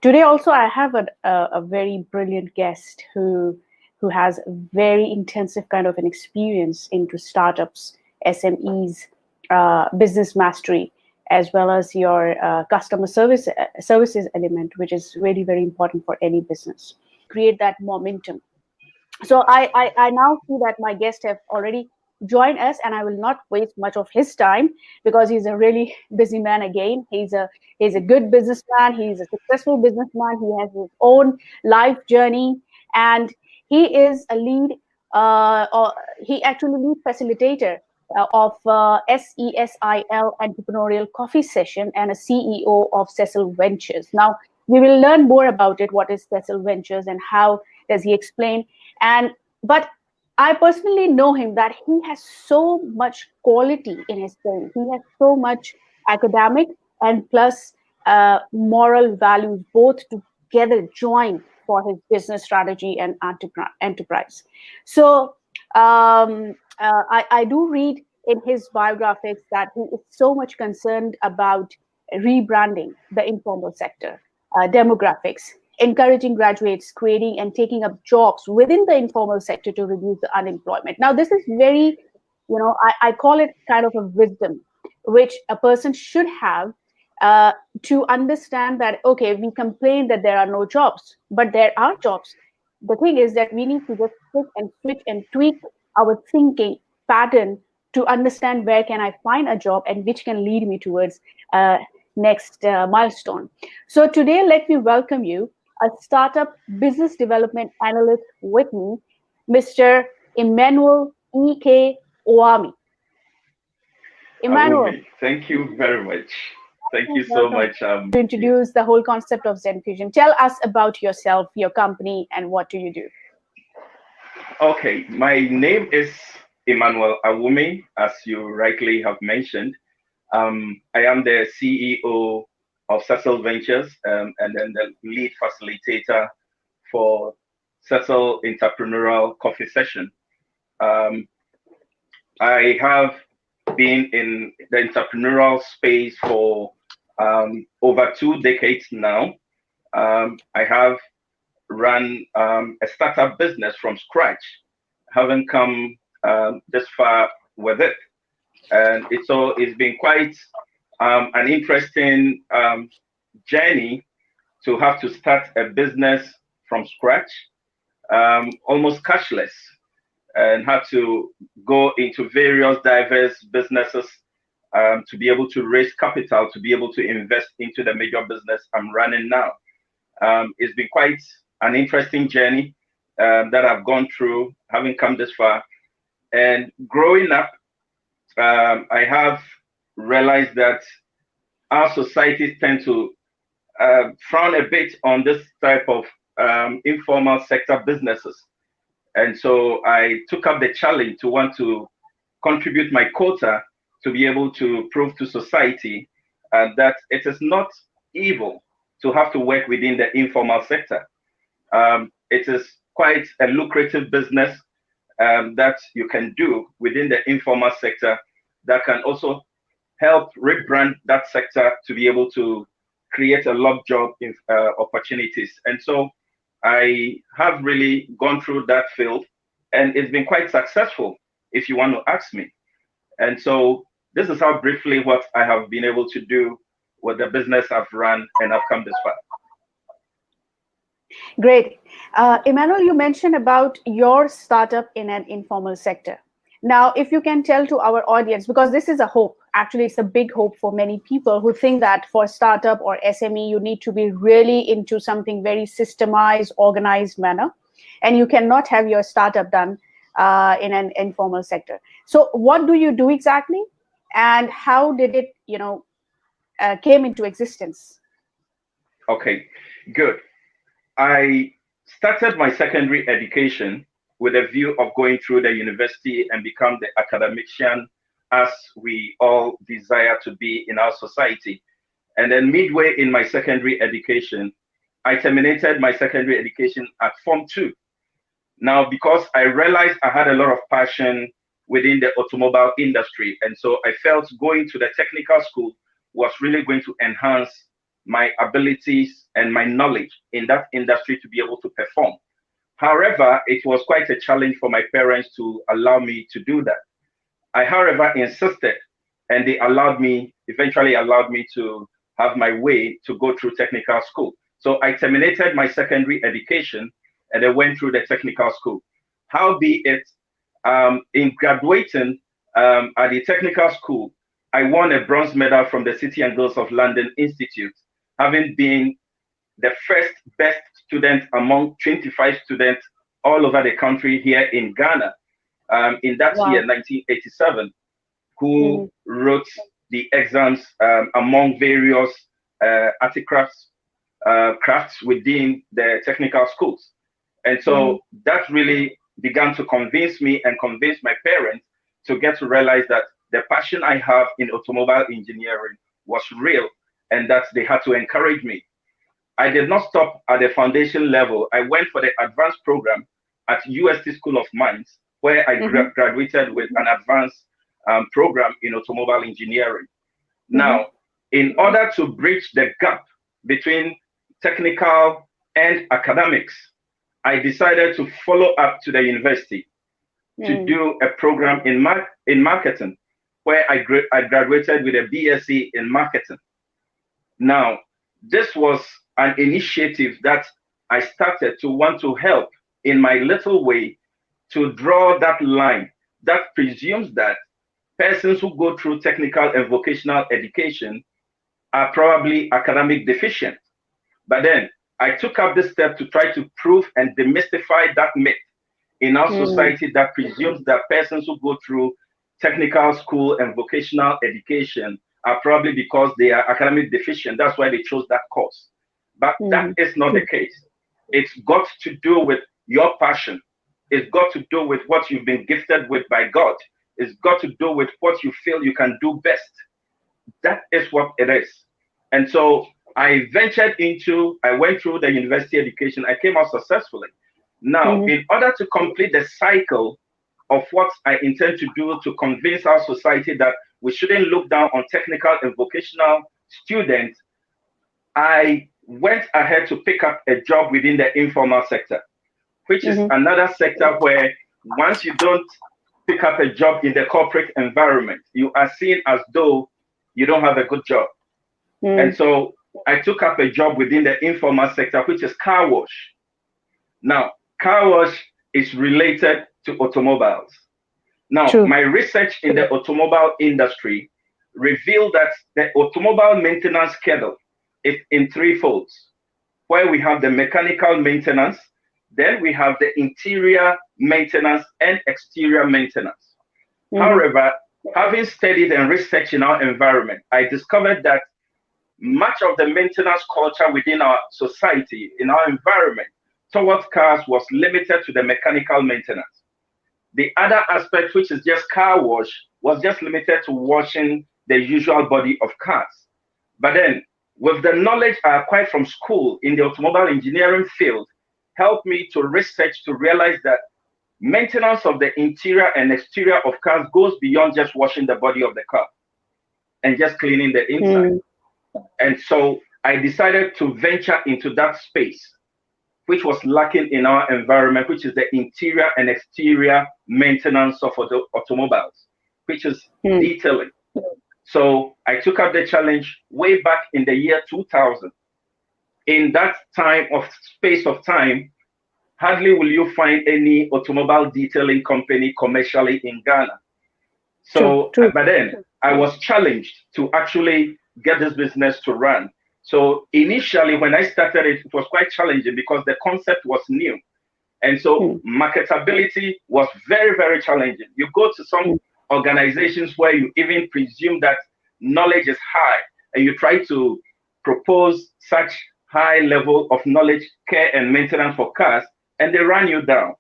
Today also I have a very brilliant guest who has very intensive kind of an experience into startups, SMEs, business mastery, as well as your customer services element, which is really very important for any business. Create that momentum. So I now see that my guests have already joined us, and I will not waste much of his time because he's a really busy man again. He's a good businessman. He's a successful businessman. He has his own life journey, and he is a lead. Or he actually lead facilitator of SESIL Entrepreneurial Coffee Session and a CEO of SESIL Ventures. Now we will learn more about it. What is SESIL Ventures and how does he explain? And but I personally know him that he has so much quality in his thing. He has so much academic and plus moral values, both together joined for his business strategy and enterprise. So I do read in his biographies that he is so much concerned about rebranding the informal sector, demographics, encouraging graduates, creating and taking up jobs within the informal sector to reduce the unemployment. Now, this is very, I call it kind of a wisdom, which a person should have to understand that, okay, we complain that there are no jobs, but there are jobs. The thing is that we need to just sit and switch and tweak our thinking pattern to understand where can I find a job and which can lead me towards next milestone. So today, let me welcome you, a startup business development analyst with me, Mr. Emmanuel E.K. Awumee. Emmanuel. Awumee, thank you very much. Thank you so much. To introduce the whole concept of Zen Fusion. Tell us about yourself, your company, and what do you do? Okay, my name is Emmanuel Awumee, as you rightly have mentioned. I am the CEO of SESIL Ventures and then the lead facilitator for SESIL Entrepreneurial Coffee Session. I have been in the entrepreneurial space for over 2 decades now. I have run a startup business from scratch, having come this far with it. And it's been quite an interesting journey to have to start a business from scratch, almost cashless, and have to go into various diverse businesses to be able to raise capital, to be able to invest into the major business I'm running now. It's been quite an interesting journey that I've gone through, having come this far. And growing up, I have realized that our societies tend to frown a bit on this type of informal sector businesses. And so I took up the challenge to want to contribute my quota to be able to prove to society that it is not evil to have to work within the informal sector. It is quite a lucrative business that you can do within the informal sector that can also help rebrand that sector to be able to create a lot of job opportunities. And so I have really gone through that field, and it's been quite successful, if you want to ask me. And so this is how briefly what I have been able to do with the business I've run, and I've come this far. Great. Emmanuel, you mentioned about your startup in an informal sector. Now, if you can tell to our audience, because this is a hope, actually it's a big hope for many people who think that for startup or SME, you need to be really into something very systemized, organized manner, and you cannot have your startup done in an informal sector. So what do you do exactly? And how did it, came into existence? Okay, good. I started my secondary education with a view of going through the university and become the academician as we all desire to be in our society. And then midway in my secondary education, I terminated my secondary education at Form 2. Now, because I realized I had a lot of passion within the automobile industry, and so I felt going to the technical school was really going to enhance my abilities and my knowledge in that industry to be able to perform. However, it was quite a challenge for my parents to allow me to do that. I, however, insisted, and they eventually allowed me to have my way to go through technical school. So I terminated my secondary education and I went through the technical school. Howbeit, in graduating at the technical school, I won a bronze medal from the City and Guilds of London Institute, having been the first best student among 25 students all over the country here in Ghana in that year, 1987, who wrote the exams among various crafts within the technical schools. And so that really began to convince me and convince my parents to get to realize that the passion I have in automobile engineering was real and that they had to encourage me. I did not stop at the foundation level. I went for the advanced program at UST School of Mines, where I graduated with an advanced program in automobile engineering. Now, in order to bridge the gap between technical and academics, I decided to follow up to the university to do a program in marketing, where I graduated with a BSc in marketing. Now, this was an initiative that I started to want to help in my little way to draw that line that presumes that persons who go through technical and vocational education are probably academic deficient. But then I took up this step to try to prove and demystify that myth in our society that presumes that persons who go through technical school and vocational education are probably because they are academic deficient. That's why they chose that course. But that is not the case. It's got to do with your passion. It's got to do with what you've been gifted with by God. It's got to do with what you feel you can do best. That is what it is. And so I went through the university education. I came out successfully. Now, in order to complete the cycle of what I intend to do to convince our society that we shouldn't look down on technical and vocational students, I went ahead to pick up a job within the informal sector, which is another sector where once you don't pick up a job in the corporate environment, you are seen as though you don't have a good job. And so I took up a job within the informal sector, which is car wash. Now, car wash is related to automobiles. Now, my research in the automobile industry revealed that the automobile maintenance schedule is in three folds, where we have the mechanical maintenance, then we have the interior maintenance and exterior maintenance. However, having studied and researched in our environment, I discovered that much of the maintenance culture within our society, in our environment, towards cars was limited to the mechanical maintenance. The other aspect, which is just car wash, was just limited to washing the usual body of cars. But then, with the knowledge I acquired from school in the automobile engineering field, helped me to research to realize that maintenance of the interior and exterior of cars goes beyond just washing the body of the car and just cleaning the inside. And so I decided to venture into that space, which was lacking in our environment, which is the interior and exterior maintenance of automobiles, which is detailing. So I took up the challenge way back in the year 2000. In that space of time, hardly will you find any automobile detailing company commercially in Ghana. So, but then I was challenged to actually get this business to run. So initially, when I started it, it was quite challenging because the concept was new. And so marketability was very, very challenging. You go to some organizations where you even presume that knowledge is high, and you try to propose such high level of knowledge, care, and maintenance for cars, and they run you down.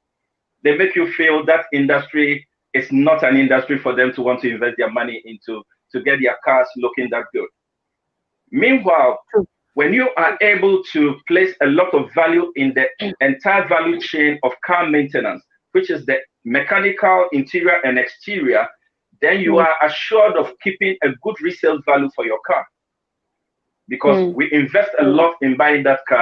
They make you feel that industry is not an industry for them to want to invest their money into to get their cars looking that good. Meanwhile, when you are able to place a lot of value in the entire value chain of car maintenance, which is the mechanical, interior, and exterior, then you are assured of keeping a good resale value for your car. because we invest a lot in buying that car,